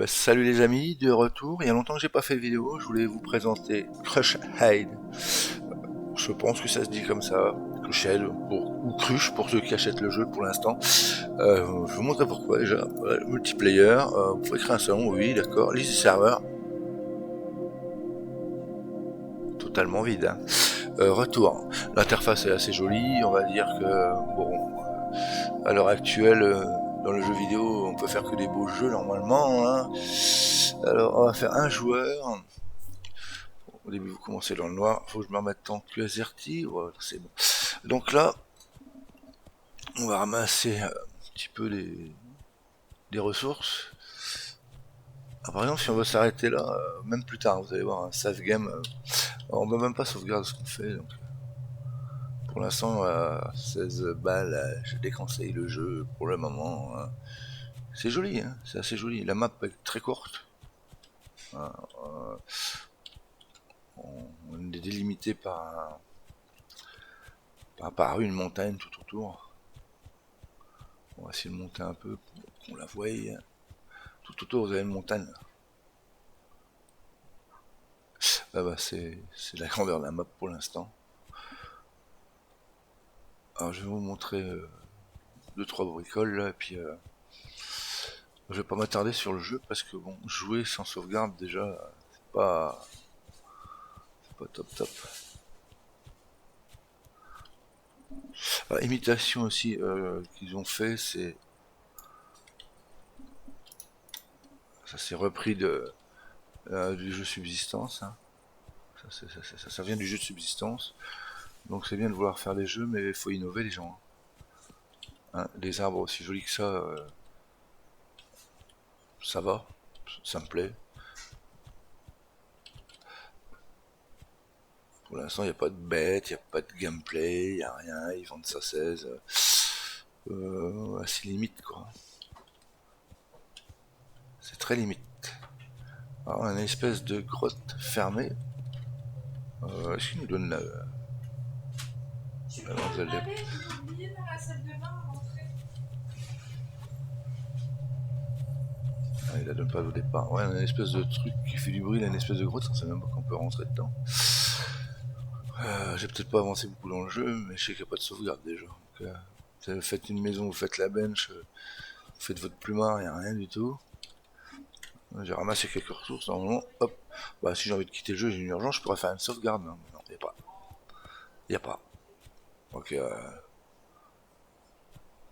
Salut les amis, de retour. Il y a longtemps que j'ai pas fait de vidéo. Je voulais vous présenter Crush Hide. Je pense que ça se dit comme ça, Crush Hide, ou Crush pour ceux qui achètent le jeu pour l'instant. Je vous montrer pourquoi déjà. Voilà, multiplayer, vous pouvez créer un salon, oui, d'accord. Liste serveur, totalement vide. Hein. Retour. L'interface est assez jolie. On va dire que bon, à l'heure actuelle, dans le jeu vidéo, on peut faire que des beaux jeux normalement. Hein. Alors, on va faire un joueur. Au début, vous commencez dans le noir. Faut que je me remette en QSRT. Voilà, c'est bon. Donc là, on va ramasser un petit peu des ressources. Ah, par exemple, si on veut s'arrêter là, même plus tard, vous allez voir, un save game, on ne peut même pas sauvegarder ce qu'on fait. Donc, pour l'instant, 16 balles, je déconseille le jeu pour le moment. Hein. C'est joli, hein, c'est assez joli. La map est très courte. Hein, on est délimité par une montagne tout autour. On va essayer de monter un peu pour qu'on la voie. Tout autour, vous avez une montagne. C'est la grandeur de la map pour l'instant. Alors, je vais vous montrer deux trois bricoles là, et puis je vais pas m'attarder sur le jeu parce que bon, jouer sans sauvegarde déjà, c'est pas top top. Alors, imitation aussi qu'ils ont fait, ça s'est repris du jeu Subsistance. Hein. Ça vient du jeu de Subsistance. Donc c'est bien de vouloir faire des jeux, mais il faut innover les gens. Hein. Les arbres aussi jolis que ça va, ça me plaît. Pour l'instant, il n'y a pas de bête, il n'y a pas de gameplay, il n'y a rien, ils vendent ça 16. Assez limite, quoi. C'est très limite. Alors, on a une espèce de grotte fermée. Est-ce qu'il nous donne la mademoiselle des... Ah, il la donne pas au départ. Ouais, on a une espèce de truc qui fait du bruit, là, une espèce de grotte, on sait même pas qu'on peut rentrer dedans. J'ai peut-être pas avancé beaucoup dans le jeu, mais je sais qu'il n'y a pas de sauvegarde déjà. Donc, vous faites une maison, vous faites la bench, vous faites votre plumard, il n'y a rien du tout. J'ai ramassé quelques ressources, normalement, hop. Bah, si j'ai envie de quitter le jeu, j'ai une urgence, je pourrais faire une sauvegarde. Non, il n'y a pas. Il n'y a pas. Donc,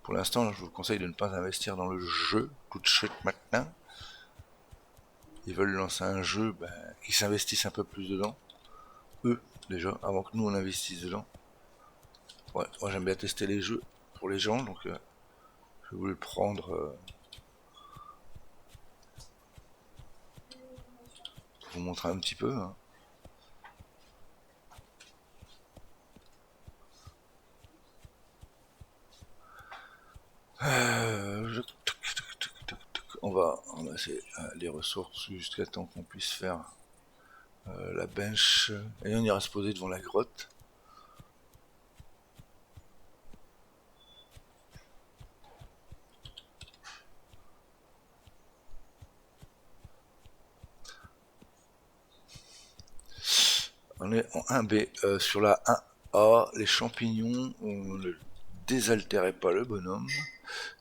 pour l'instant, je vous conseille de ne pas investir dans le jeu tout de suite maintenant. Ils veulent lancer un jeu qui s'investissent un peu plus dedans. Eux, déjà, avant que nous on investisse dedans. Ouais, moi j'aime bien tester les jeux pour les gens, donc je voulais le prendre pour vous montrer un petit peu. Hein. On va ramasser les ressources jusqu'à temps qu'on puisse faire la bench. Et on ira se poser devant la grotte. On est en 1B. Sur la 1A, les champignons, on ne désaltérait pas le bonhomme.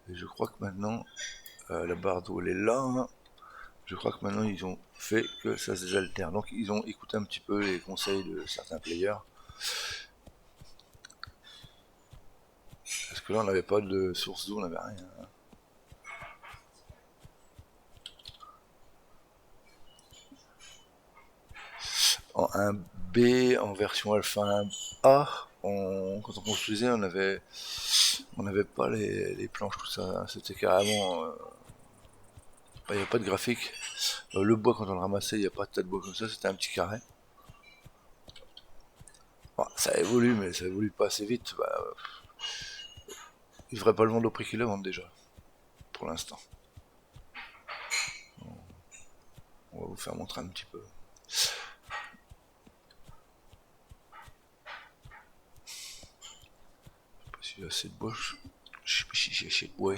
Et je crois que maintenant, la barre d'eau elle est là. Hein. Je crois que maintenant ils ont fait que ça se désaltère. Donc ils ont écouté un petit peu les conseils de certains players. Parce que là on n'avait pas de source d'eau, on n'avait rien. En 1B, en version alpha 1A, quand on construisait, on n'avait pas les planches, tout ça. C'était carrément. Il n'y avait pas de graphique. Le bois, quand on le ramassait, il n'y a pas de tas de bois comme ça, c'était un petit carré. Bon, ça évolue, mais ça évolue pas assez vite. Ils devraient pas le vendre au prix qu'ils le vendent déjà, pour l'instant. On va vous faire montrer un petit peu. Je sais pas si j'ai assez de bois. Je sais pas si j'ai assez de bois.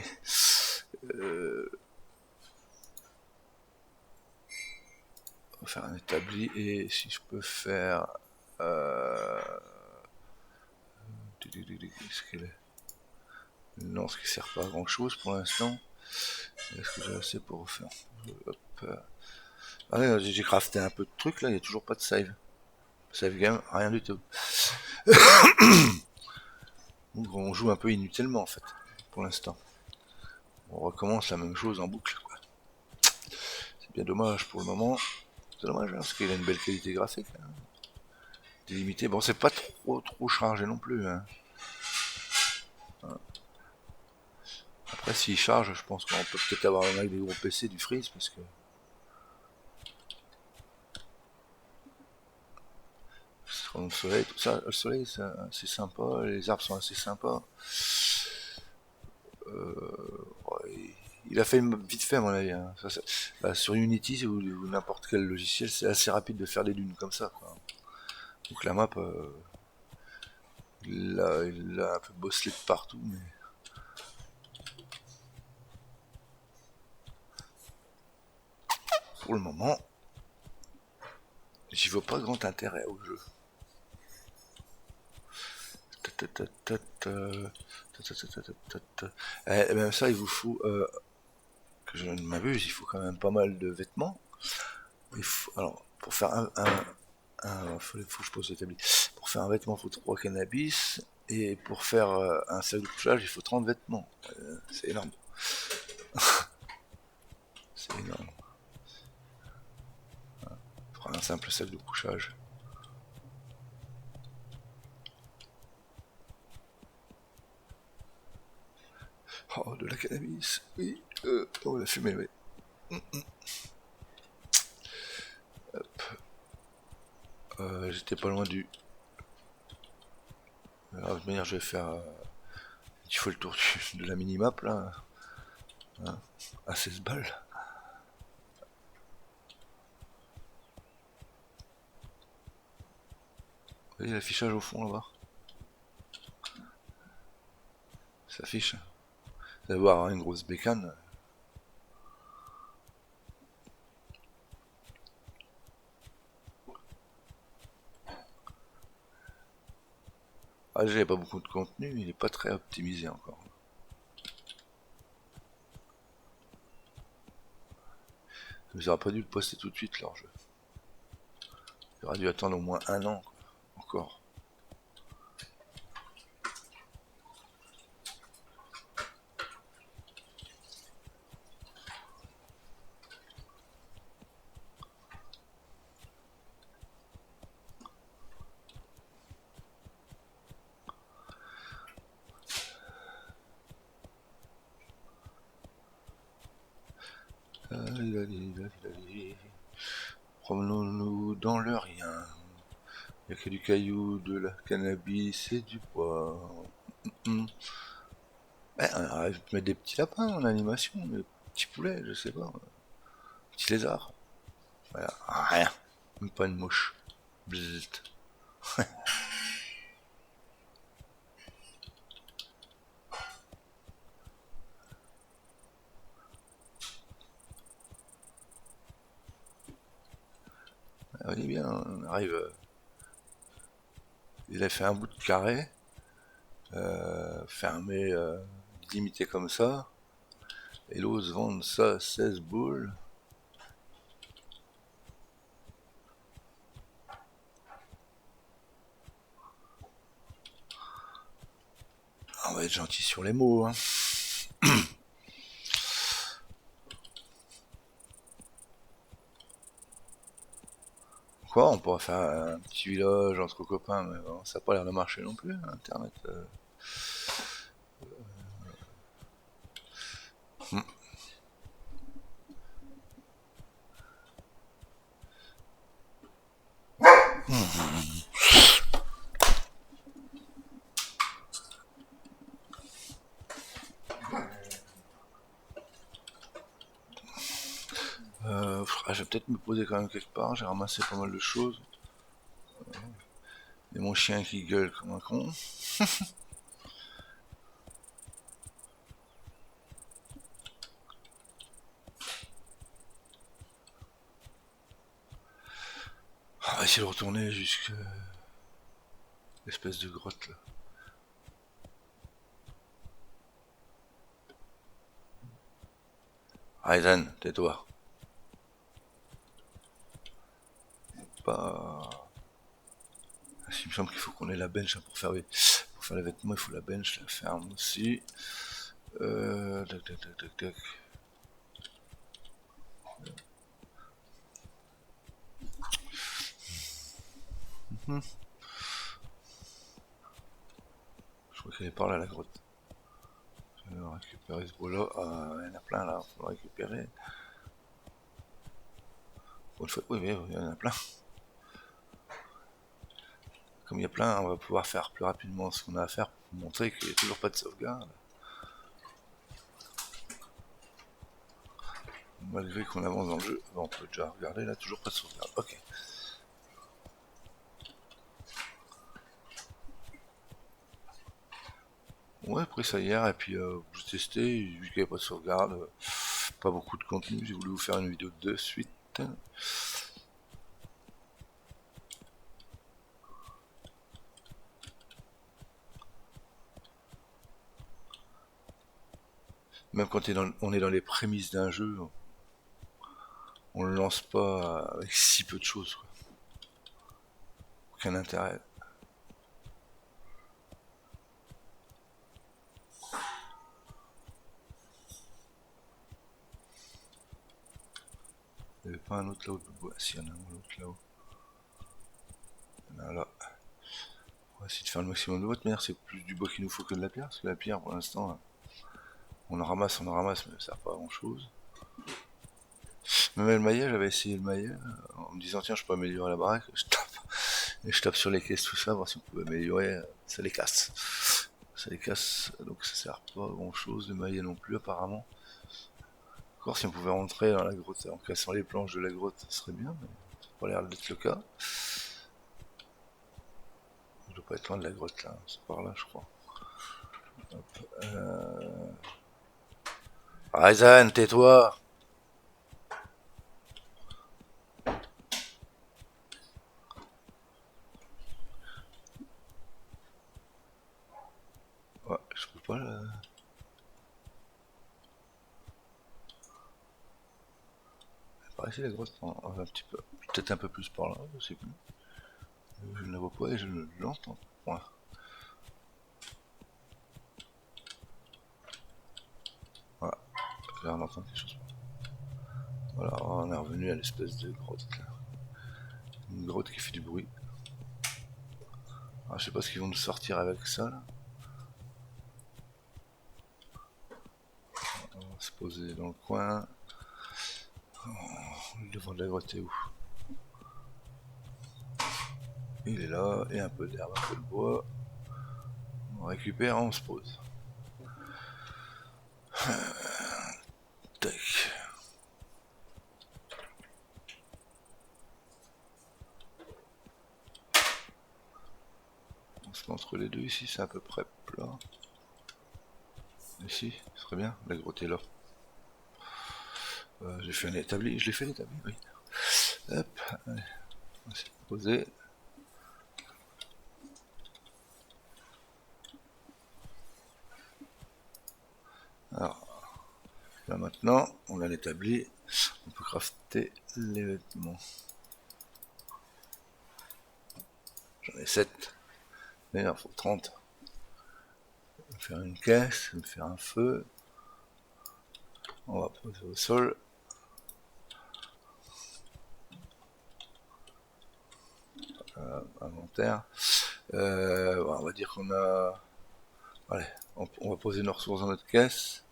faire un établi, et si je peux faire... Qu'est-ce qu'elle est? Non, ce qui sert pas à grand chose pour l'instant. Est-ce que j'ai assez pour faire? Hop. Ah ouais, j'ai crafté un peu de trucs là, il n'y a toujours pas de save. Save game, rien du tout. Donc on joue un peu inutilement en fait, pour l'instant. On recommence la même chose en boucle, quoi. C'est bien dommage pour le moment. C'est dommage, hein, parce qu'il a une belle qualité graphique. Hein. Délimité, bon c'est pas trop chargé non plus. Hein. Après s'il charge, je pense qu'on peut peut-être avoir avec des gros PC du freeze, parce que... Le soleil, tout ça, le soleil c'est sympa, les arbres sont assez sympas. Ouais, il a fait vite fait à mon avis. Hein. Bah, sur Unity ou n'importe quel logiciel, c'est assez rapide de faire des dunes comme ça. Quoi. Donc la map, il a un peu bosselé de partout, mais... Pour le moment, j'y vois pas grand intérêt au jeu. Même ça, il vous faut, que je ne m'abuse, il faut quand même pas mal de vêtements. Alors, pour faire faut que je pose l'établi. Pour faire un vêtement, il faut 3 cannabis. Et pour faire un sac de couchage, il faut 30 vêtements. C'est énorme. C'est énorme. Pour un simple sac de couchage. Oh, de la cannabis. Oui. Oh, la fumée, oui. Hop. J'étais pas loin du... Alors, de toute manière, je vais faire... il faut le tour de la minimap, là. Hein, à 16 balles. Vous voyez l'affichage au fond, là-bas? Ça affiche. Vous allez voir, hein, une grosse bécane. Ah, j'ai pas beaucoup de contenu, il est pas très optimisé encore. J'aurais pas dû le poster tout de suite leur jeu. J'aurais dû attendre au moins un an, quoi. Encore. Promenons-nous dans le rien. Il n'y a que du caillou, de la cannabis et du bois. Ouais, on arrive à mettre des petits lapins en animation, des petits poulets, je sais pas. Petits lézards. Voilà, rien. Même pas une mouche. Bzzzt. On est bien, on arrive. Il a fait un bout de carré, fermé, limité comme ça. Et l'eau se vend ça 16 boules. On va être gentil sur les mots, hein. Quoi, on pourrait faire un petit village entre copains, mais bon, ça n'a pas l'air de marcher non plus, Internet. Je vais peut-être me poser quand même quelque part, j'ai ramassé pas mal de choses. Et mon chien qui gueule comme un con. essayer de retourner jusqu'à l'espèce de grotte là. Ryzen, tais-toi. Pas... Il me semble qu'il faut qu'on ait la bench hein, pour faire les vêtements, il faut la bench, la ferme aussi. Tac, tac, tac, tac, tac. Je crois qu'elle est par là la grotte. Je vais récupérer ce beau là. Il y en a plein là, faut le récupérer. Pour une fois, oui, mais il y en a plein. Comme il y a plein, on va pouvoir faire plus rapidement ce qu'on a à faire pour montrer qu'il n'y a toujours pas de sauvegarde. Malgré qu'on avance dans le jeu. Bon, on peut déjà regarder là, toujours pas de sauvegarde. Ok. Ouais, après ça hier, et puis j'ai testé, vu qu'il n'y avait pas de sauvegarde, pas beaucoup de contenu, j'ai voulu vous faire une vidéo de suite. Même quand on est dans les prémices d'un jeu, on le lance pas avec si peu de choses, quoi. Aucun intérêt. Il n'y avait pas un autre là-haut de bois. Si, il y en a un autre là-haut. Là. On va essayer de faire le maximum de bois. De manière, c'est plus du bois qu'il nous faut que de la pierre. Parce que la pierre, pour l'instant, on en ramasse, mais ça ne sert pas à grand chose. Même le maillet, j'avais essayé le maillet en me disant tiens, je peux améliorer la baraque. Je tape sur les caisses, tout ça, voir si on peut améliorer. Ça les casse. Ça les casse, donc ça sert pas à grand chose. Le maillet non plus, apparemment. Encore si on pouvait rentrer dans la grotte en cassant les planches de la grotte, ça serait bien, mais ça n'a pas l'air d'être le cas. Je dois pas être loin de la grotte là, c'est par là je crois. Ryzen, tais-toi! Ouais, je peux pas là. Par ici la grotte, un petit peu. Peut-être un peu plus par là, je sais plus. Je ne la vois pas et je ne l'entends point. Voilà, là on entend quelque chose. Voilà, on est revenu à l'espèce de grotte là. Une grotte qui fait du bruit. Alors, je sais pas ce qu'ils vont nous sortir avec ça là. On va se poser dans le coin. Le devant de la grotte est où? Il est là, et un peu d'herbe, un peu de bois. On récupère, on se pose. Tac. On se met entre les deux ici, c'est à peu près plat. Ici, ce serait bien, la grotte est là. J'ai fait un établi, je l'ai fait l'établi, oui. Hop, allez, on va se poser. Alors, là maintenant, on l'a établi, on peut crafter les vêtements. J'en ai 7, mais il en faut 30. On va faire une caisse, on va faire un feu. On va poser au sol. Inventaire. On va dire qu'on a... Allez, on va poser nos ressources dans notre caisse.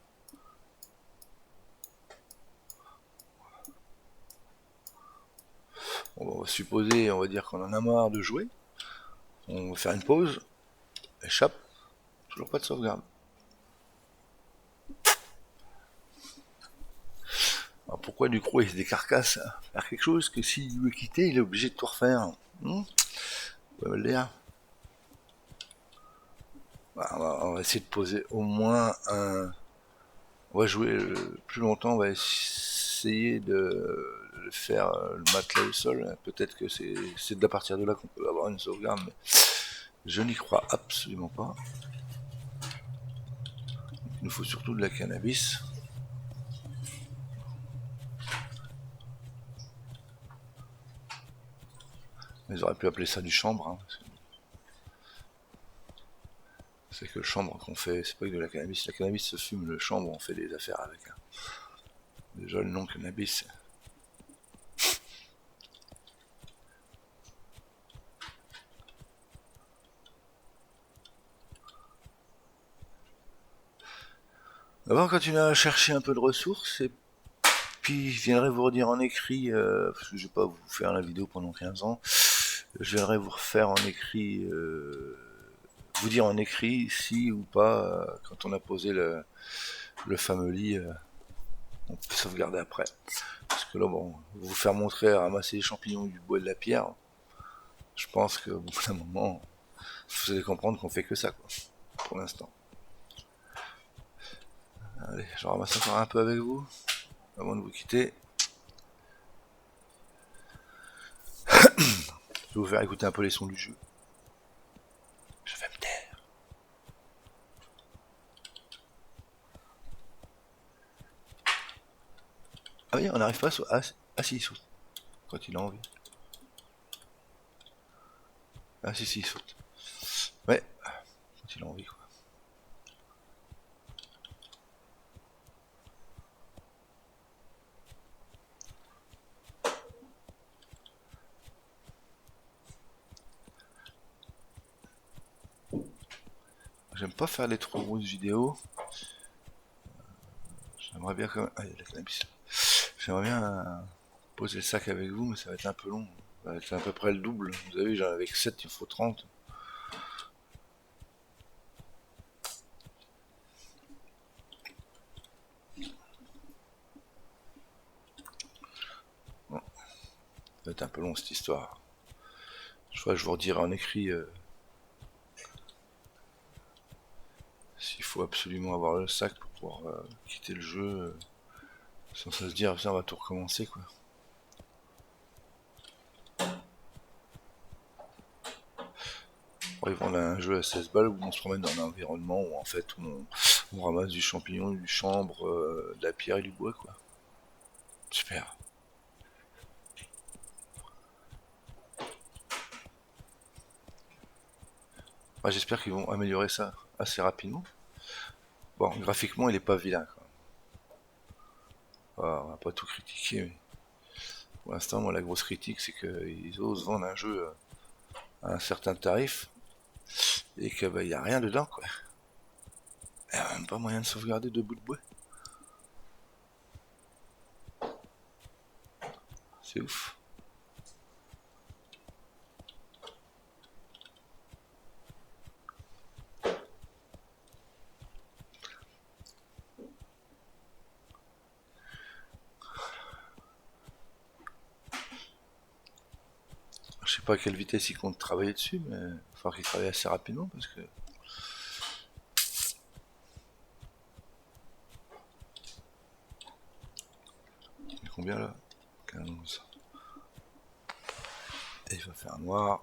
On va supposer, on va dire qu'on en a marre de jouer. On va faire une pause. Échappe. Toujours pas de sauvegarde. Alors pourquoi du coup il se décarcasse à faire quelque chose que s'il veut quitter, il est obligé de tout refaire. Vous pouvez me le dire. On va essayer de poser au moins un... On va jouer plus longtemps, on va essayer de faire le matelas au sol. Peut-être que c'est à partir de là qu'on peut avoir une sauvegarde, mais je n'y crois absolument pas. Il nous faut surtout de la cannabis. Ils auraient pu appeler ça du chanvre. Hein, c'est que le chanvre qu'on fait, c'est pas que de la cannabis. La cannabis se fume, le chanvre on fait des affaires avec. Hein. Déjà le nom cannabis. On va continuer à chercher un peu de ressources et puis je viendrai vous redire en écrit, parce que je vais pas vous faire la vidéo pendant 15 ans, je viendrai vous refaire en écrit, vous dire en écrit si ou pas, quand on a posé le fameux lit, on peut sauvegarder après. Parce que là, bon, vous faire montrer à ramasser les champignons, du bois et de la pierre, je pense que, bout d'un moment, vous allez comprendre qu'on fait que ça, quoi, pour l'instant. Allez, je ramasse encore un peu avec vous, avant de vous quitter. Je vais vous faire écouter un peu les sons du jeu. Je vais me taire. Ah oui, on n'arrive pas à... Ah si, il saute. Quand il a envie. Ah si, il saute. Ouais, quand il a envie, quoi. J'aime pas faire les trop grosses vidéos. J'aimerais bien quand même... Ah, il y a de la cannabis. J'aimerais bien poser le sac avec vous, mais ça va être un peu long. Ça va être à peu près le double. Vous avez vu, j'en avais que 7, il faut 30. Bon, ça va être un peu long cette histoire. Je crois que je vous redirai en écrit s'il faut absolument avoir le sac pour pouvoir quitter le jeu sans se dire, ça on va tout recommencer, quoi. Bon, ils vendent un jeu à 16 balles où on se promène dans un environnement où en fait on ramasse du champignon, du chanvre, de la pierre et du bois, quoi. Super. Moi, j'espère qu'ils vont améliorer ça assez rapidement. Bon, graphiquement, il est pas vilain, quoi. On va pas tout critiquer, mais pour l'instant, moi, la grosse critique, c'est qu'ils osent vendre un jeu à un certain tarif et qu'il n'y a rien dedans, quoi. Il n'y a même pas moyen de sauvegarder 2 bouts de bois. C'est ouf. Je sais pas à quelle vitesse ils comptent travailler dessus, mais il va falloir qu'ils travaillent assez rapidement parce que... Il y a combien là? 15. Et il va faire noir.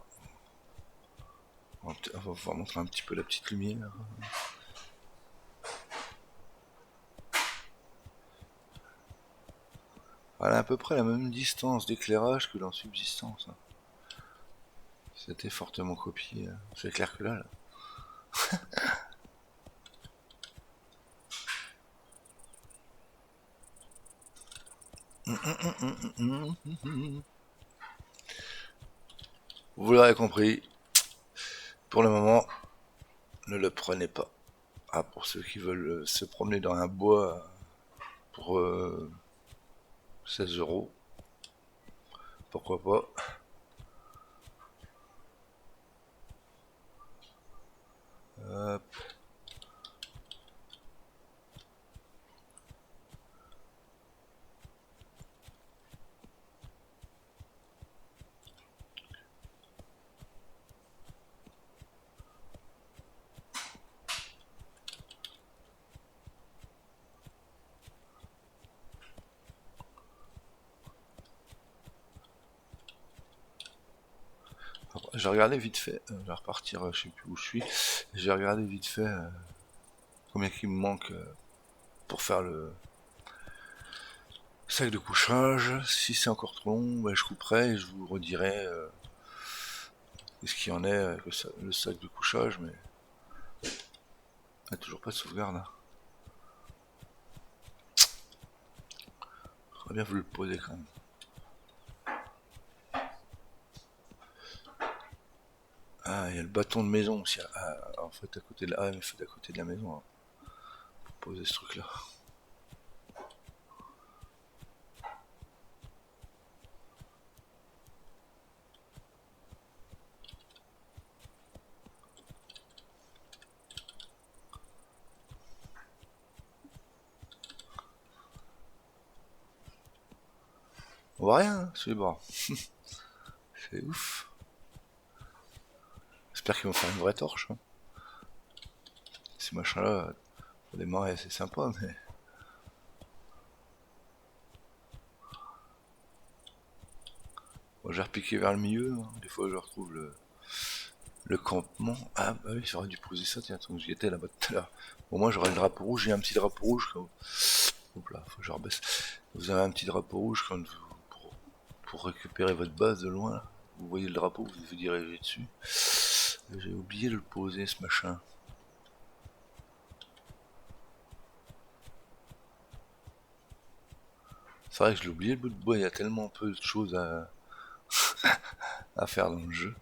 On va pouvoir montrer un petit peu la petite lumière. Elle a à peu près la même distance d'éclairage que dans Subsistance. Hein. C'était fortement copié. C'est clair que là. Vous l'aurez compris. Pour le moment, ne le prenez pas. Ah, pour ceux qui veulent se promener dans un bois pour 16 €, pourquoi pas. Hop. J'ai regardé vite fait, je vais repartir, je sais plus où je suis. J'ai regardé vite fait combien qu'il me manque pour faire le sac de couchage. Si c'est encore trop long, bah, je couperai et je vous redirai ce qu'il y en est avec le sac de couchage, mais il n'y a toujours pas de sauvegarde. Hein. J'aurais bien voulu le poser quand même. Ah, il y a le bâton de maison aussi. Ah, en fait, à côté de la... Ah, mais fait à côté de la maison. Hein, pour poser ce truc-là. On voit rien, hein, sur les bords. C'est ouf. J'espère qu'ils vont faire une vraie torche. Hein. Ces machins-là, pour démarrer, c'est sympa, mais... Bon, j'ai repiqué vers le milieu. Hein. Des fois, je retrouve le campement. Ah, bah oui, j'aurais dû poser ça, tiens, tant que j'y étais là-bas tout à l'heure. Bon, moi, j'aurais le drapeau rouge. J'ai un petit drapeau rouge. Comme... Hop là, faut que je rebaisse. Vous avez un petit drapeau rouge quand vous, pour récupérer votre base de loin. Là. Vous voyez le drapeau, vous vous dirigez dessus. J'ai oublié de le poser, ce machin. C'est vrai que je l'ai oublié, le bout de bois. Il y a tellement peu de choses à faire dans le jeu.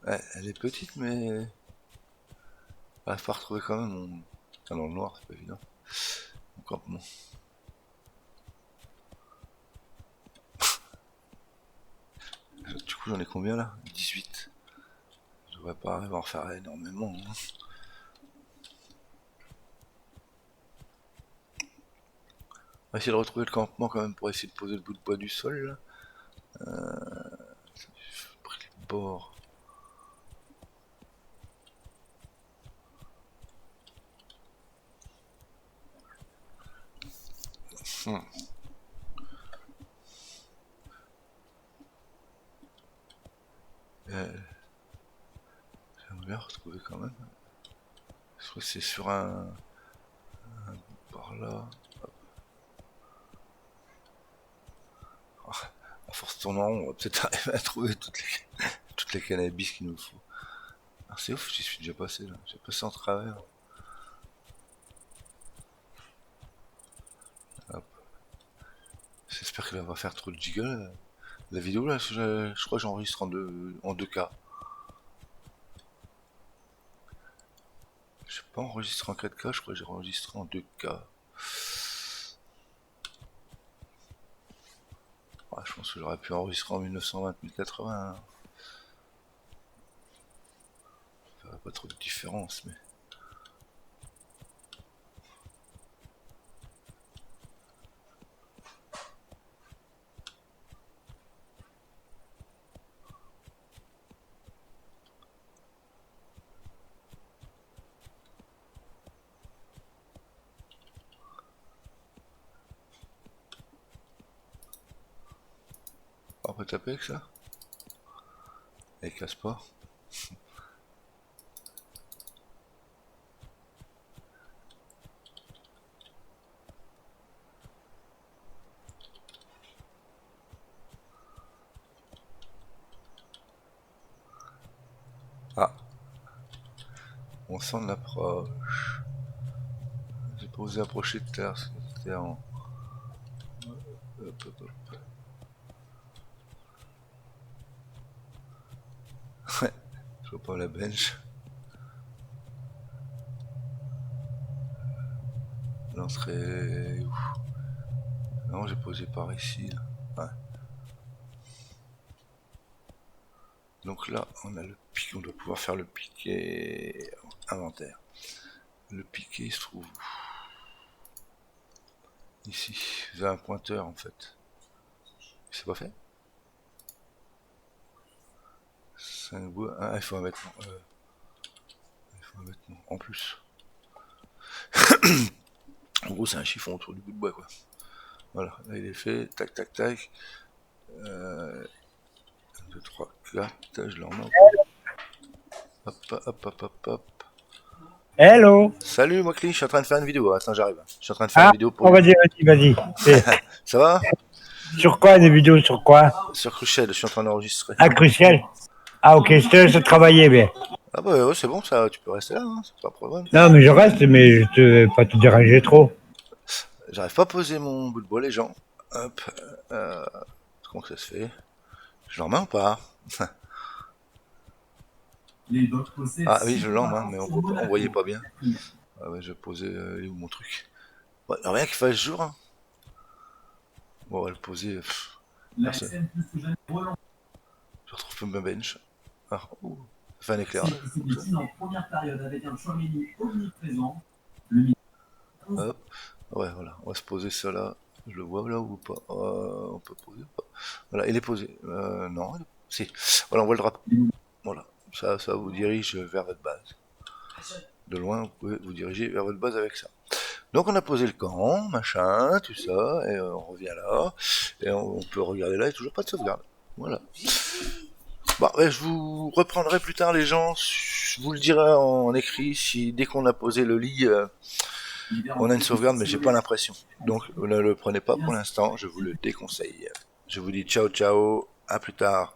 Ouais, elle est petite, mais... Il va falloir retrouver quand même mon... Enfin, dans le noir, c'est pas évident. Mon campement. Du coup, j'en ai combien là? 18. Je devrais pas arriver à en faire énormément. Hein. On va essayer de retrouver le campement quand même pour essayer de poser le bout de bois du sol là. Pris les bords. Hmm. J'aimerais bien retrouver quand même. Je crois que c'est sur un par là. À force de tourner en rond, on va peut-être arriver à trouver toutes les cannabis qu'il nous faut. Ah, c'est ouf, j'y suis déjà passé là. J'ai passé en travers. Hop. J'espère qu'elle va pas faire trop de jiggle. La vidéo là, je crois que j'enregistre en 2K. Je n'ai pas enregistré en 4K, je crois que j'ai enregistré en 2K. Ouais, je pense que j'aurais pu enregistrer en 1920-1080. Hein. Ça ferait pas trop de différence, mais... On peut taper avec ça? Avec la sport? Ah, on sent de l'approche. J'ai pas osé approcher de terre, c'était en... Hop, hop, hop. Ouais, je vois pas la bench. L'entrée... Non, j'ai posé par ici. Là. Ouais. Donc là, on a le piqué, on doit pouvoir faire le piqué inventaire. Le piqué il se trouve ici. Vous avez un pointeur en fait. C'est pas fait? 5 bois. Ah, il faut un mettre. vêtement, en plus. En gros, c'est un chiffon autour du bout de bois, quoi. Voilà, là il est fait, tac, tac, tac. 2, 3, 4, je l'en mets. Hop, hop, hop, hop, hop. Hello. Salut, moi, Cli, je suis en train de faire une vidéo. Attends, j'arrive. Je suis en train de faire une Ah, vidéo pour on va dire, vas-y. Ça va? Sur quoi, des vidéos sur quoi? Sur Crucial, je suis en train d'enregistrer. Ah, Crucial. Ah, ok, je te laisse travailler, bien. Ah bah ouais, c'est bon, ça, tu peux rester là, hein, c'est pas un problème. Non, mais je reste, mais je te vais pas te déranger trop. J'arrive pas à poser mon bout de bois, les gens. Hop, comment que ça se fait? Je l'en mets ou pas? Ah oui, je l'en mets, mais on voyait pas bien. Ah ouais, je posais où mon truc? Ouais, rien qu'il fasse jour. Hein. Bon, on va le poser. Merci. Je retrouve ma bench. Ah, ouh, ça fait un éclairage. Hop. Ouais, voilà, on va se poser ça là. Je le vois là ou pas? On peut poser ou pas? Voilà, il est posé. Non, si. Voilà, on voit le drapeau. Voilà, ça vous dirige vers votre base. De loin, vous pouvez vous diriger vers votre base avec ça. Donc on a posé le camp, machin, tout ça, et on revient là, et on peut regarder là, il n'y a toujours pas de sauvegarde. Voilà. Bon, ouais, je vous reprendrai plus tard les gens, je vous le dirai en écrit, si dès qu'on a posé le lit, on a une sauvegarde, mais j'ai pas l'impression. Donc ne le prenez pas pour l'instant, je vous le déconseille. Je vous dis ciao ciao, à plus tard.